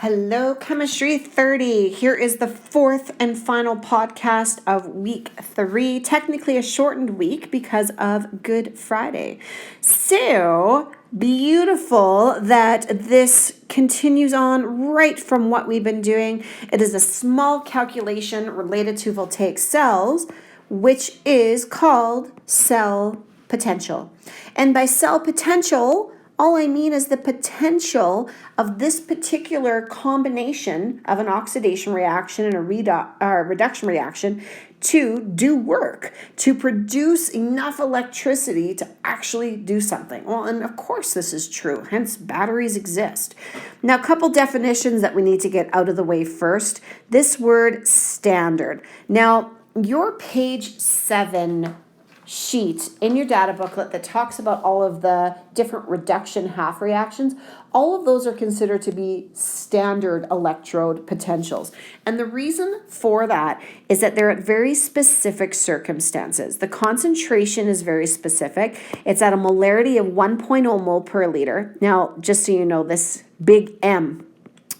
Hello, Chemistry 30. Here is the fourth and final podcast of week 3. Technically a shortened week because of Good Friday. So beautiful that this continues on right from what we've been doing. It is a small calculation related to voltaic cells, which is called cell potential. And by cell potential, all I mean is the potential of this particular combination of an oxidation reaction and a reduction reaction to do work, to produce enough electricity to actually do something. Well, and of course this is true, hence batteries exist. Now, a couple definitions that we need to get out of the way first. This word standard. Now, your page 7 sheet in your data booklet that talks about all of the different reduction half reactions, all of those are considered to be standard electrode potentials. And the reason for that is that they're at very specific circumstances. The concentration is very specific. It's at a molarity of 1.0 mole per liter. Now, just so you know, this big M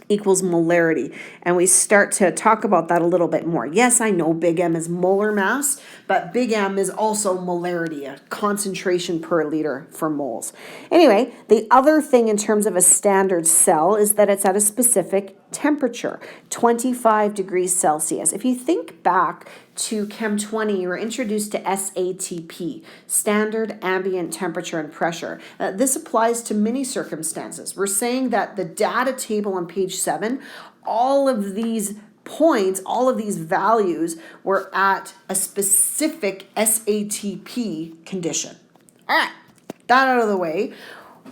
equals molarity. And we start to talk about that a little bit more. Yes, I know big M is molar mass, but big M is also molarity, a concentration per liter for moles. Anyway, the other thing in terms of a standard cell is that it's at a specific temperature, 25 degrees Celsius. If you think back to Chem 20, you were introduced to SATP, standard ambient temperature and pressure. This applies to many circumstances. We're saying that the data table on page 7, all of these points, all of these values were at a specific SATP condition. All right, that out of the way.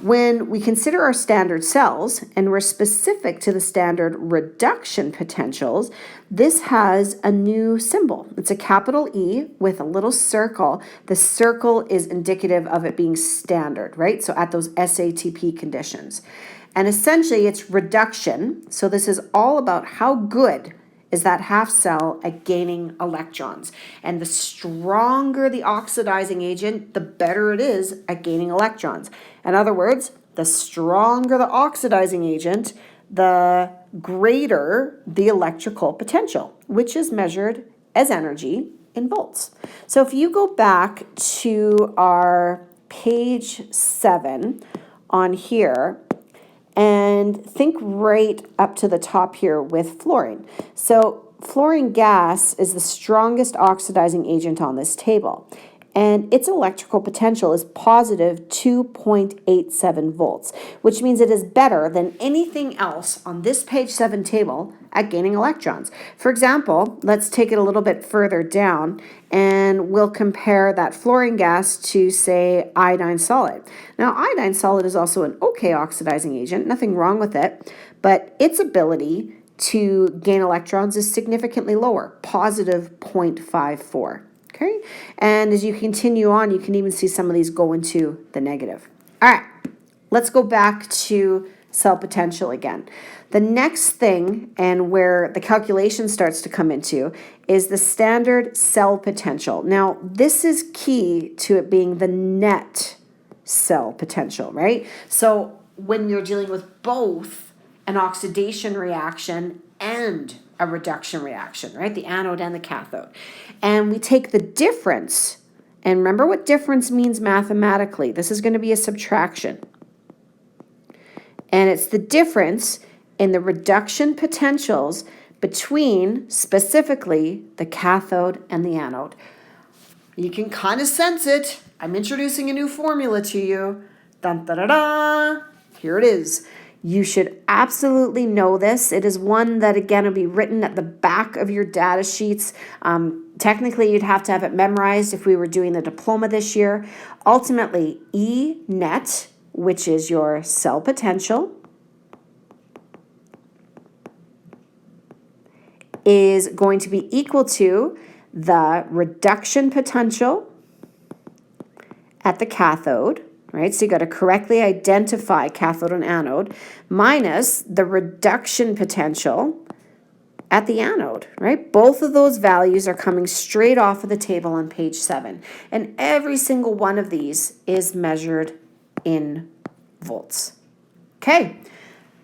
When we consider our standard cells and we're specific to the standard reduction potentials, this has a new symbol. It's a capital E with a little circle. The circle is indicative of it being standard, right? So at those SATP conditions. And essentially it's reduction. So this is all about how good is that half cell at gaining electrons. And the stronger the oxidizing agent, the better it is at gaining electrons. In other words, the stronger the oxidizing agent, the greater the electrical potential, which is measured as energy in volts. So if you go back to our page 7 on here, and think right up to the top here with fluorine. So fluorine gas is the strongest oxidizing agent on this table. And its electrical potential is positive 2.87 volts, which means it is better than anything else on this page 7 table at gaining electrons. For example, let's take it a little bit further down and we'll compare that fluorine gas to, say, iodine solid. Now, iodine solid is also an okay oxidizing agent, nothing wrong with it, but its ability to gain electrons is significantly lower, positive 0.54. Okay, and as you continue on, you can even see some of these go into the negative. All right, let's go back to cell potential again. The next thing, and where the calculation starts to come into, is the standard cell potential. Now, this is key to it being the net cell potential, right? So when you're dealing with both an oxidation reaction and a reduction reaction, right? The anode and the cathode. And we take the difference, and remember what difference means mathematically. This is going to be a subtraction. And it's the difference in the reduction potentials between, specifically, the cathode and the anode. You can kind of sense it. I'm introducing a new formula to you. Dun, da, da, da. Here it is. You should absolutely know this. It is one that, again, will be written at the back of your data sheets. Technically, you'd have to have it memorized if we were doing the diploma this year. Ultimately, E net, which is your cell potential, is going to be equal to the reduction potential at the cathode, right? So you got to correctly identify cathode and anode minus the reduction potential at the anode, right? Both of those values are coming straight off of the table on page 7. And every single one of these is measured in volts. Okay,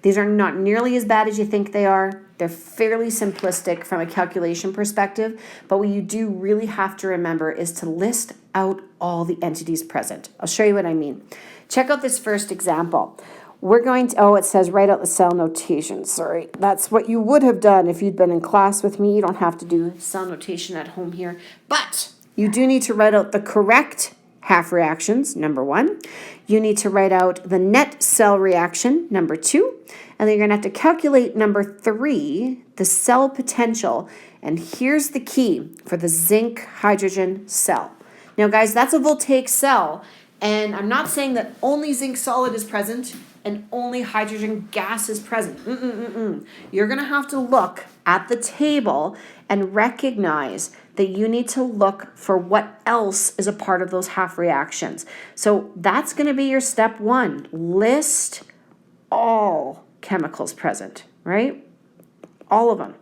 These are not nearly as bad as you think they are. They're fairly simplistic from a calculation perspective, but what you do really have to remember is to list out all the entities present. I'll show you what I mean. Check out this first example. We're going to, it says write out the cell notation. Sorry, that's what you would have done if you'd been in class with me. You don't have to do cell notation at home here, but you do need to write out the correct half reactions, number 1. You need to write out the net cell reaction, number 2. And then you're going to have to calculate, number 3, the cell potential. And here's the key for the zinc hydrogen cell. Now, guys, that's a voltaic cell. And I'm not saying that only zinc solid is present and only hydrogen gas is present. You're going to have to look at the table and recognize that you need to look for what else is a part of those half reactions. So that's going to be your step 1. List all chemicals present, right? All of them.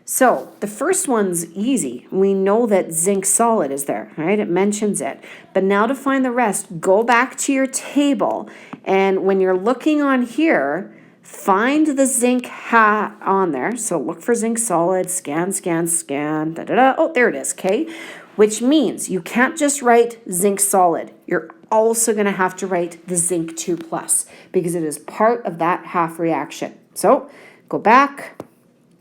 So the first one's easy. We know that zinc solid is there, right? It mentions it. But now to find the rest, go back to your table. And when you're looking on here, find the zinc hat on there. So look for zinc solid, scan, scan, scan, da-da-da. Oh, there it is, okay? Which means you can't just write zinc solid. You're also going to have to write the zinc 2+ because it is part of that half reaction. So go back,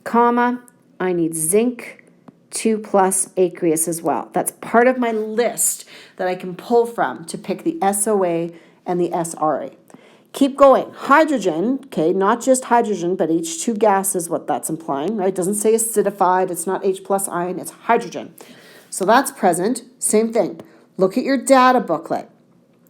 comma, I need zinc 2+ aqueous as well. That's part of my list that I can pull from to pick the SOA and the SRA. Keep going. Hydrogen, okay, not just hydrogen, but H2 gas is what that's implying, right? It doesn't say acidified, it's not H+ ion, it's hydrogen. So that's present. Same thing. Look at your data booklet.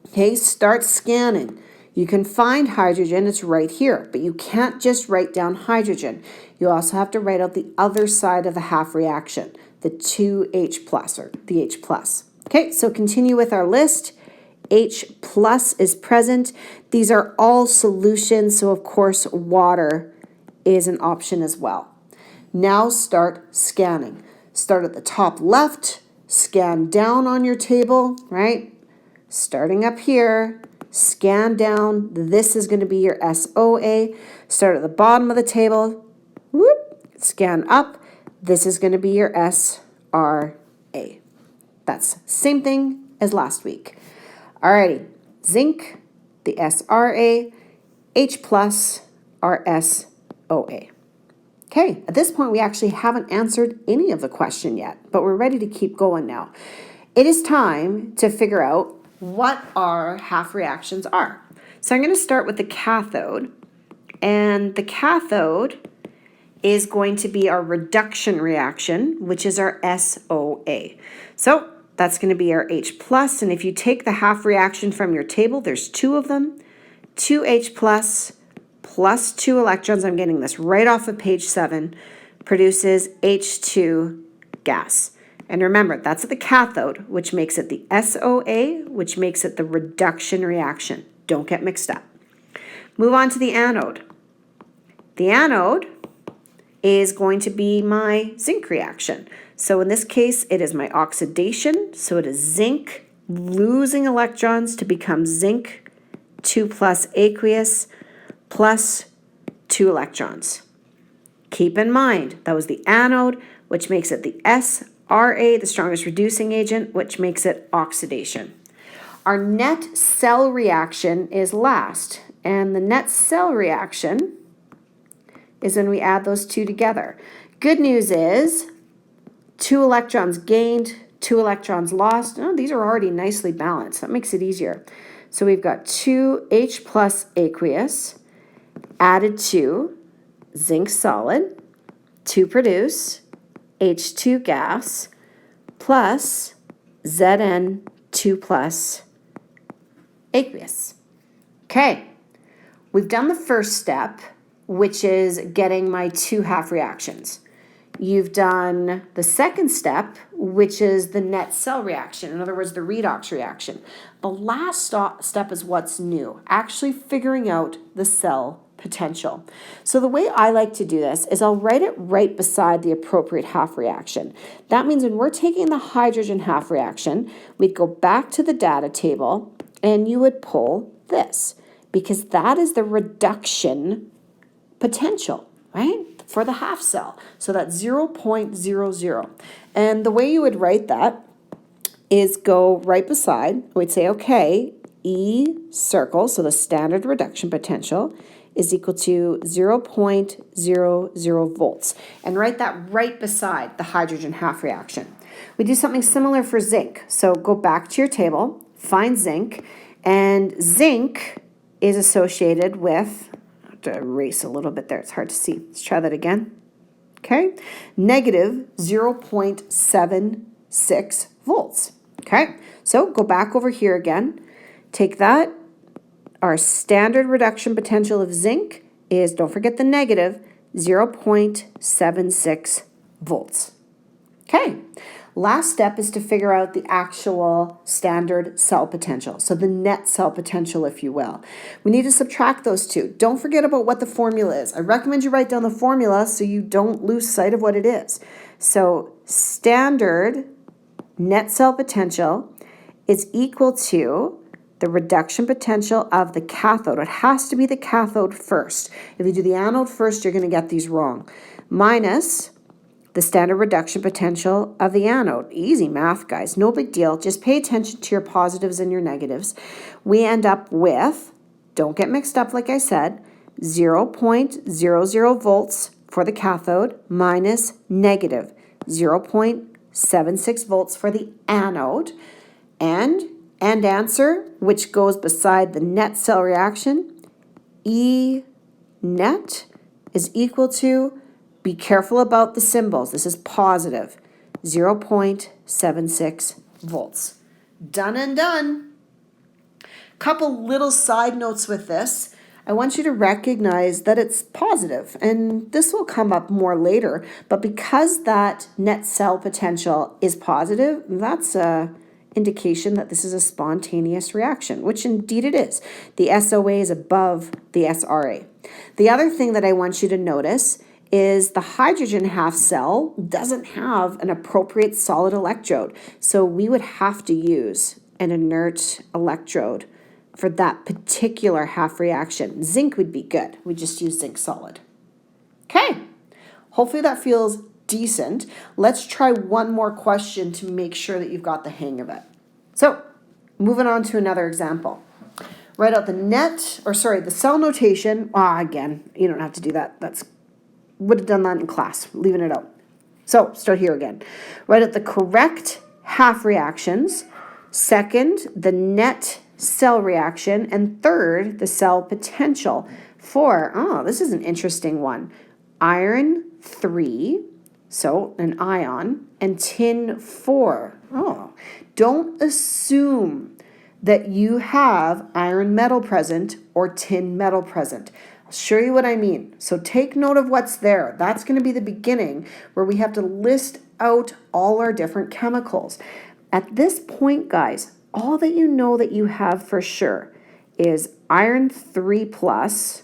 Okay, start scanning. You can find hydrogen, it's right here, but you can't just write down hydrogen. You also have to write out the other side of the half reaction, the 2H+ or the H+. Okay, so continue with our list. H+ is present. These are all solutions, so of course water is an option as well. Now start scanning. Start at the top left, scan down on your table, right? Starting up here, scan down. This is going to be your SOA. Start at the bottom of the table, whoop, scan up. This is going to be your SRA. That's same thing as last week. Alrighty, zinc, the SRA, H+, our SOA. Okay, at this point we actually haven't answered any of the question yet, but we're ready to keep going now. It is time to figure out what our half reactions are. So I'm going to start with the cathode, and the cathode is going to be our reduction reaction, which is our SOA. So that's going to be our H+, and if you take the half reaction from your table, there's 2 of them, 2H+ plus 2 electrons, I'm getting this right off of page 7, produces H2 gas. And remember, that's at the cathode, which makes it the SOA, which makes it the reduction reaction. Don't get mixed up. Move on to the anode. The anode is going to be my zinc reaction. So in this case, it is my oxidation. So it is zinc losing electrons to become zinc 2+ aqueous plus 2 electrons. Keep in mind, that was the anode, which makes it the SRA, the strongest reducing agent, which makes it oxidation. Our net cell reaction is last, and the net cell reaction is when we add those 2 together. Good news is 2 electrons gained, 2 electrons lost. Oh, these are already nicely balanced. That makes it easier. So we've got 2H+ aqueous added to zinc solid to produce H2 gas plus Zn2+ aqueous. Okay, we've done the first step, which is getting my 2 half reactions. You've done the second step, which is the net cell reaction, in other words, the redox reaction. The last step is what's new, actually figuring out the cell potential. So the way I like to do this is I'll write it right beside the appropriate half reaction. That means when we're taking the hydrogen half reaction, we'd go back to the data table and you would pull this, because that is the reduction potential, right, for the half cell. So that's 0.00. And the way you would write that is go right beside, we'd say, okay, E circle, so the standard reduction potential, is equal to 0.00 volts. And write that right beside the hydrogen half reaction. We do something similar for zinc. So go back to your table, find zinc, and zinc is associated with, I have to erase a little bit there, it's hard to see. Let's try that again. Okay, negative 0.76 volts. Okay, so go back over here again. Take that. Our standard reduction potential of zinc is, don't forget the negative, 0.76 volts. Okay, last step is to figure out the actual standard cell potential, so the net cell potential, if you will. We need to subtract those two. Don't forget about what the formula is. I recommend you write down the formula so you don't lose sight of what it is. So standard net cell potential is equal to the reduction potential of the cathode. It has to be the cathode first. If you do the anode first, you're going to get these wrong. Minus the standard reduction potential of the anode. Easy math, guys. No big deal. Just pay attention to your positives and your negatives. We end up with, don't get mixed up like I said, 0.00 volts for the cathode minus negative 0.76 volts for the anode. And answer, which goes beside the net cell reaction, E net is equal to, be careful about the symbols, this is positive, 0.76 volts. Done and done. Couple little side notes with this. I want you to recognize that it's positive, and this will come up more later, but because that net cell potential is positive, that's a indication that this is a spontaneous reaction, which indeed it is. The SOA is above the SRA. The other thing that I want you to notice is the hydrogen half cell doesn't have an appropriate solid electrode, so we would have to use an inert electrode for that particular half reaction. Zinc would be good. We just use zinc solid. Okay, hopefully that feels decent. Let's try one more question to make sure that you've got the hang of it. So, moving on to another example. Write out the cell notation. Again, you don't have to do that. Would have done that in class, leaving it out. So, start here again. Write out the correct half reactions. Second, the net cell reaction. And third, the cell potential for, this is an interesting one. Iron 3, so an ion, and tin 4. Don't assume that you have iron metal present or tin metal present. I'll show you what I mean. So take note of what's there. That's going to be the beginning where we have to list out all our different chemicals. At this point, guys, all that you know that you have for sure is iron 3 plus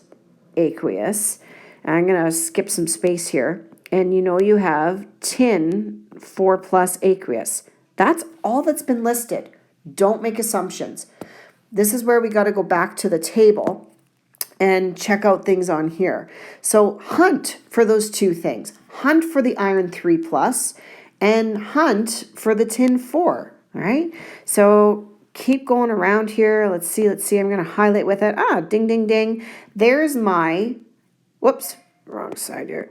aqueous. And I'm going to skip some space here. And you know you have tin 4 plus aqueous. That's all that's been listed. Don't make assumptions. This is where we got to go back to the table and check out things on here. So hunt for those two things. Hunt for the iron 3 plus and hunt for the tin 4. All right. So keep going around here. Let's see. I'm going to highlight with it. Ding, ding, ding. There's my, whoops, wrong side here.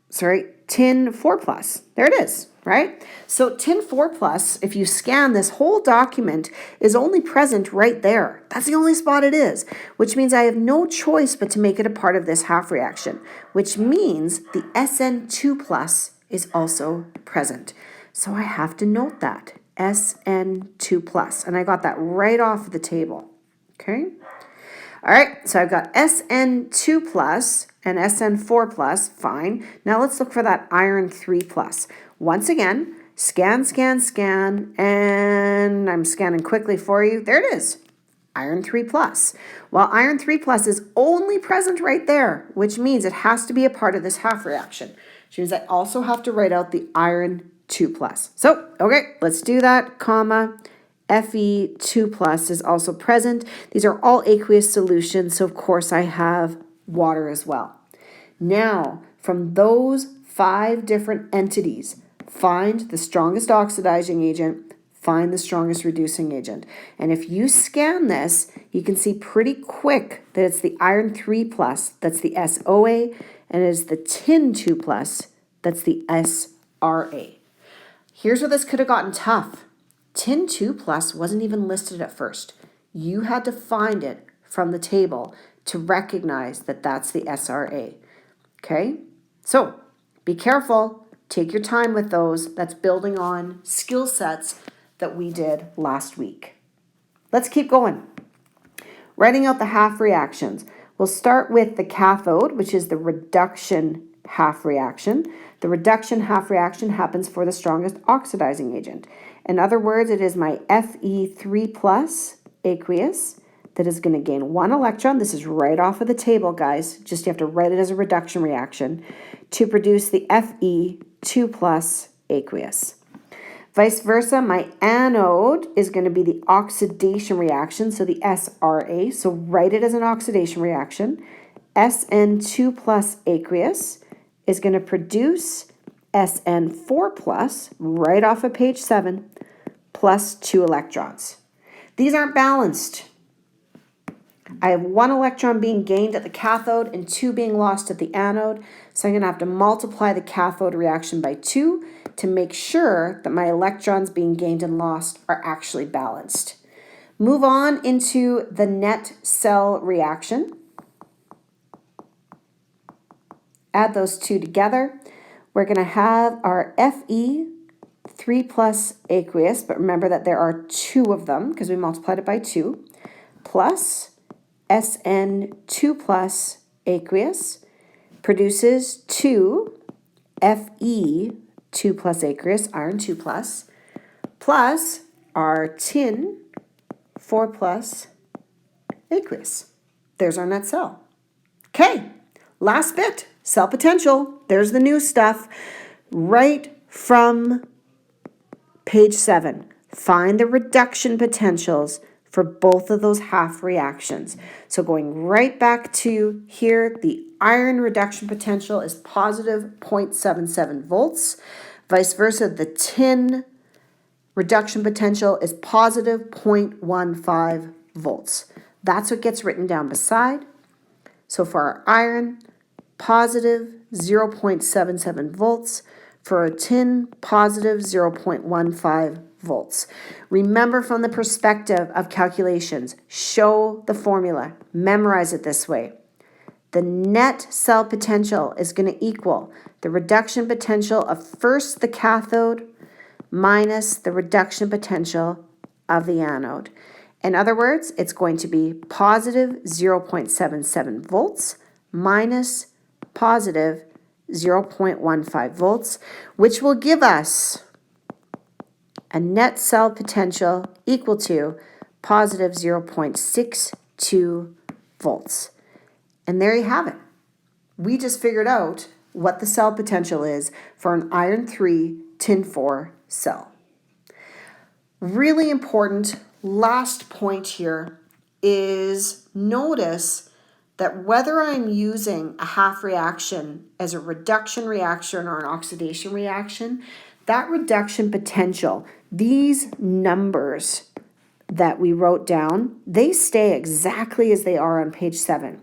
Sorry, tin 4 plus. There it is, right? So tin 4 plus, if you scan this whole document, is only present right there. That's the only spot it is, which means I have no choice but to make it a part of this half reaction, which means the SN2 plus is also present. So I have to note that, SN2 plus, and I got that right off the table, okay? All right, so I've got SN2 plus and SN4 plus, fine. Now let's look for that iron 3 plus. Once again, scan, scan, scan, and I'm scanning quickly for you. There it is, iron 3 plus. Well, iron 3 plus is only present right there, which means it has to be a part of this half reaction, which means I also have to write out the iron 2 plus. So, okay, let's do that, comma. Fe2 plus is also present. These are all aqueous solutions, so of course I have water as well. Now, from those 5 different entities, find the strongest oxidizing agent, find the strongest reducing agent. And if you scan this, you can see pretty quick that it's the iron 3 plus, that's the SOA, and it is the tin 2 plus, that's the SRA. Here's where this could have gotten tough. Tin 2 plus wasn't even listed at first. You had to find it from the table to recognize that that's the SRA. Okay? So be careful. Take your time with those. That's building on skill sets that we did last week. Let's keep going. Writing out the half reactions. We'll start with the cathode, which is the reduction half reaction. The reduction half reaction happens for the strongest oxidizing agent. In other words, it is my Fe3 plus aqueous that is going to gain 1 electron. This is right off of the table, guys. Just you have to write it as a reduction reaction to produce the Fe2 plus aqueous. Vice versa, my anode is going to be the oxidation reaction, so the SRA. So write it as an oxidation reaction. SN2 plus aqueous is going to produce SN4 plus, right off of page 7, plus 2 electrons. These aren't balanced. I have 1 electron being gained at the cathode and 2 being lost at the anode. So I'm going to have to multiply the cathode reaction by 2 to make sure that my electrons being gained and lost are actually balanced. Move on into the net cell reaction. Add those 2 together. We're going to have our Fe3 plus aqueous, but remember that there are 2 of them because we multiplied it by 2, plus SN2 plus aqueous produces 2 Fe2 plus aqueous, iron 2 plus our tin 4 plus aqueous. There's our net cell. Okay, last bit, cell potential. There's the new stuff right from page 7. Find the reduction potentials for both of those half reactions. So going right back to here, the iron reduction potential is positive 0.77 volts. Vice versa, the tin reduction potential is positive 0.15 volts. That's what gets written down beside. So for our iron, positive 0.77 volts. For our tin, positive 0.15 volts. Remember from the perspective of calculations, show the formula, memorize it this way. The net cell potential is going to equal the reduction potential of first the cathode minus the reduction potential of the anode. In other words, it's going to be positive 0.77 volts minus positive 0.15 volts, which will give us a net cell potential equal to positive 0.62 volts. And there you have it. We just figured out what the cell potential is for an iron 3 tin 4 cell. Really important last point here is notice that whether I'm using a half reaction as a reduction reaction or an oxidation reaction, that reduction potential, these numbers that we wrote down, they stay exactly as they are on page 7.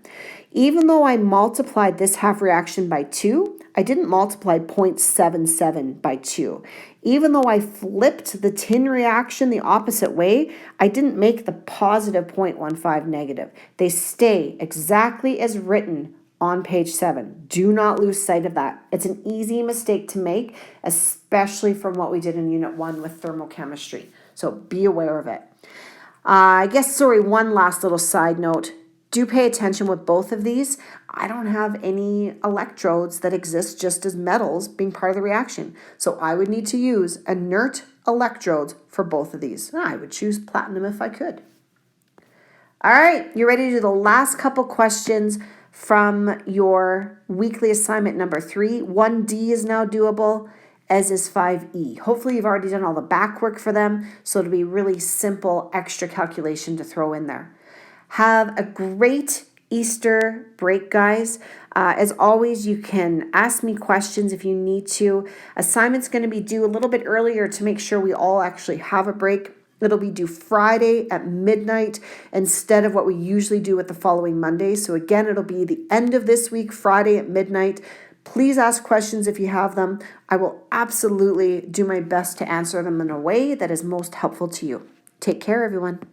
Even though I multiplied this half reaction by 2, I didn't multiply 0.77 by 2. Even though I flipped the tin reaction the opposite way, I didn't make the positive 0.15 negative. They stay exactly as written on page 7. Do not lose sight of that. It's an easy mistake to make, especially from what we did in Unit 1 with thermochemistry. So be aware of it. One last little side note. Do pay attention with both of these. I don't have any electrodes that exist just as metals being part of the reaction. So I would need to use inert electrodes for both of these. I would choose platinum if I could. All right, you ready to do the last couple questions from your weekly assignment number 3? 1D is now doable, as is 5E. Hopefully you've already done all the back work for them, so it'll be really simple extra calculation to throw in there. Have a great Easter break, guys. As always, you can ask me questions if you need to. Assignment's going to be due a little bit earlier to make sure we all actually have a break. It'll be due Friday at midnight instead of what we usually do with the following Monday. So again, it'll be the end of this week, Friday at midnight. Please ask questions if you have them. I will absolutely do my best to answer them in a way that is most helpful to you. Take care, everyone.